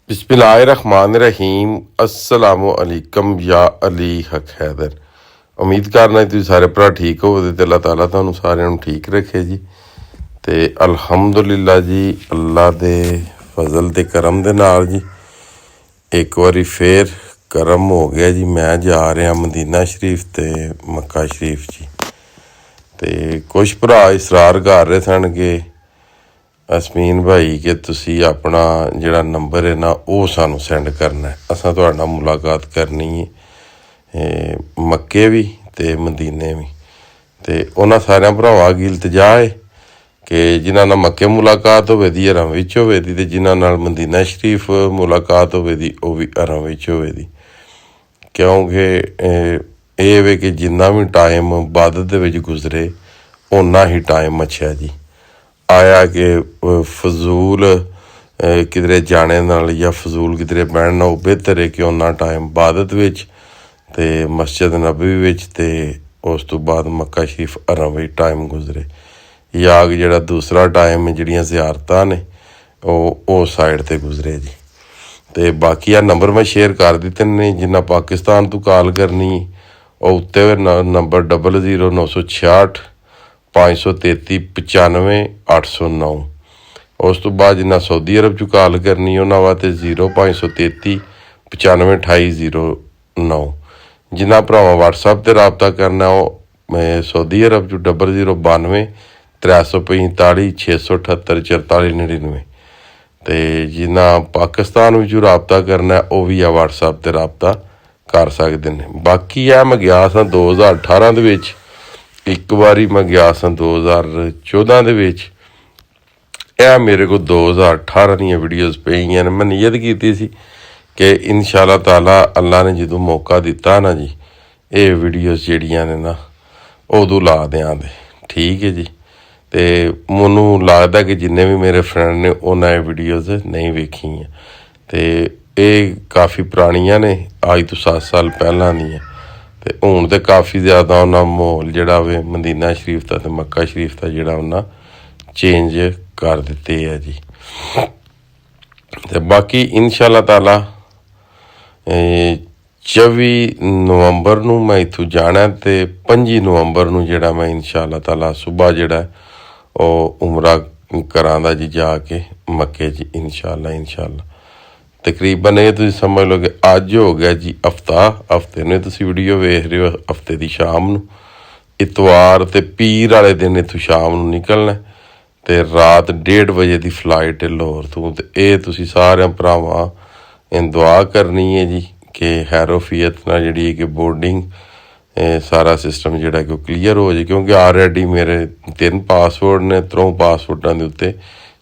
बिस्मिल्लाहिर्रहमानिर्रहीम अस्सलामुअलैकुम या अली हक हैदर। उम्मीद करना तुसीं सारे भरा ठीक हो ते अल्लाह ताला तुहानूं सारिਆਂ ਨੂੰ ठीक रखे जी। ते अल्हम्दुलिल्लाह जी अल्लाह दे फजल ते करम दे नाल जी एक बारी फिर करम हो गया जी। मैं जा रहा मदीना शरीफ ते मक्का शरीफ जी। ते कुछ भरा इसरार कर रहे सन कि असमीन भाई कि तुसी अपना जिहड़ा नंबर है ना वो सानू सेंड करना है, असां तुहाडे नाल मुलाकात करनी है मक्के भी ते मदीने भी। ते उन्हां सारियां भरावां अगे इल्तजा है कि जिन्हां नाल मक्के मुलाकात होवे दी हरम विच होवे दी ते जिन्हां नाल मदीना शरीफ मुलाकात होवे दी वो भी हरम विच होवे दी। क्योंकि ये वे कि जिन्ना भी टाइम इबादत दे विच गुजरे उन्ना ही टाइम अच्छा जी। आया कि फजूल किधरे जाने नाल या फजूल किधरे बहना वो बेहतर है कि उन्ना टाइम इबादत विच ते मस्जिद नबवी विच ते उस तो बाद मक्का शरीफ हरम विच टाइम गुजरे, या जिहड़ा दूसरा टाइम जिहड़ियां ज़ियारतां ने वो साइड ते गुजरे जी। ते बाकी नंबर मैं शेयर कर दित्ते ने, जिन्ना पाकिस्तान तो कॉल करनी वो उत्ते नंबर 000966 533 95 809। उस तो बाद जिन्ना सऊदी अरब चो कॉल करनी उन्होंने वास्ते 0533 95 2809। जिन्ना भरावां व्हाट्सएप ते रबता करना वो सऊदी अरब चो 0092 345 678 44 99। ते जिन्ना पाकिस्तान विचों रबता करना वो भी व्हाट्सएप ते रबता कर सकते हैं। बाकी मैं गया सां 2018 दे विच, एक बारी मैं गया सां 2014 दे विच। मेरे को 2018 दी वीडियोज़ पईयां ने। मैं नीयत कीती सी कि इंशाअल्लाह ताला अल्लाह ने जो मौका दिता ना जी ये वीडियोज़ जिहड़ियां ने ना उदों ला देआं दे, ठीक है जी। ते मैनूं लगदा कि जिन्ने भी मेरे फ्रेंड ने उन्हें वीडियोज़ नहीं वेखियां ते ये काफ़ी पुरानियां ने, अज तो 7 साल पहलां दियां। ते हुण ते काफ़ी ज़्यादा उन्हां माहौल जिहड़ा वे मदीना शरीफ दा ते मक्का शरीफ दा जिहड़ा उन्हां चेंज कर दिते है जी। ते बाकी इंशाअल्लाह ताला 24 नवंबर नूं मैं इत्थों जाना ते 25 नवंबर नूं जिहड़ा मैं इंशाअल्लाह ताला सुबह जिहड़ा वो उमरा करांदा जी जाके मक्के जी इंशाअल्लाह। तकरीबन ये तुसीं समझ लो कि अज हो गया जी हफ्ते ने तुसीं वीडियो वेख रहे हो। हफ्ते की शाम नूं इतवार ते पीर वाले दिन इत्थों शाम नूं निकलना ते रात 1:30 बजे की फ्लाइट है लाहौर तो। ये तुसीं सारे भरावां इन दुआ करनी है जी कि हैरोफियत नाल जिहड़ी कि बोर्डिंग सारा सिस्टम जिहड़ा कि क्लीयर हो जाए। क्योंकि ऑलरेडी मेरे 3 पासपोर्ट ने, 3 पासपोर्टां दे उत्ते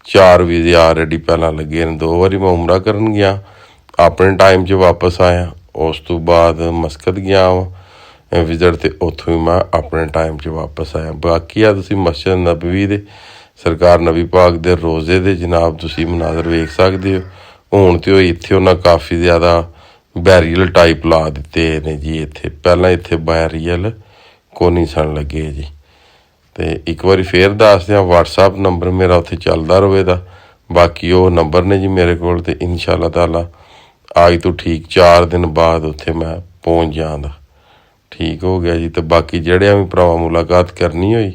4 वीज़े ऑलरेडी पहलां लगे ने। 2 बारी मैं उमरा करन गया, अपने टाइम च वापस आया। उस तो बाद मस्कत गया विजिट ते उत्थों ही मैं अपने टाइम च वापस आया। बाकी तुसीं मस्जिद नबवी दे सरकार नबी पाक दे रोज़े दे जनाब तुसीं मनाजर वेख सकदे हो। हुण ते इत्थे उन्हां काफ़ी ज़्यादा बैरीअल टाइप ला दिते ने जी। इत्थे पहलां इत्थे बैरीअल कोनी सन लगे जी। ते एक बारी फिर दस दियां व्हाट्सएप नंबर मेरा उत्थे चलदा रवेगा। बाकी वो नंबर ने जी मेरे कोल ते इंशाअल्लाह ताला अज तो ठीक 4 दिन बाद उत्थे मैं पहुँच जांदा। ठीक हो गया जी। तो बाकी जेहड़े भी भरावां मुलाकात करनी होई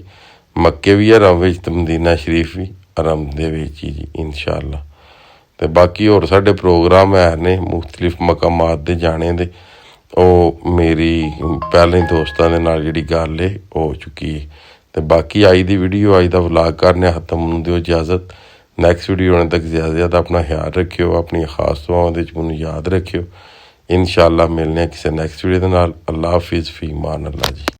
मक्के भी हरम विच ते मदीना शरीफ भी हरम दे विच ही जी इंशाअल्लाह। ते बाकी होर साडे प्रोग्राम है ने मुख्तलिफ मकामात दे जाने दे, वो मेरी पहले दोस्तां दे नाल जिहड़ी गल है हो चुकी है। ते बाकी अज दी वीडियो अज दा व्लॉग करने खत्म होने दिओ इजाज़त। नैक्सट वीडियो होने तक ज़्यादा अपना ख्याल रखियो, अपनी खास दुआवां दे विच मैनूं याद रखियो। इंशाअल्लाह मिलने किसी नैक्सट वीडियो दे नाल। अल्लाह हाफिज़, फी मान अल्लाह जी।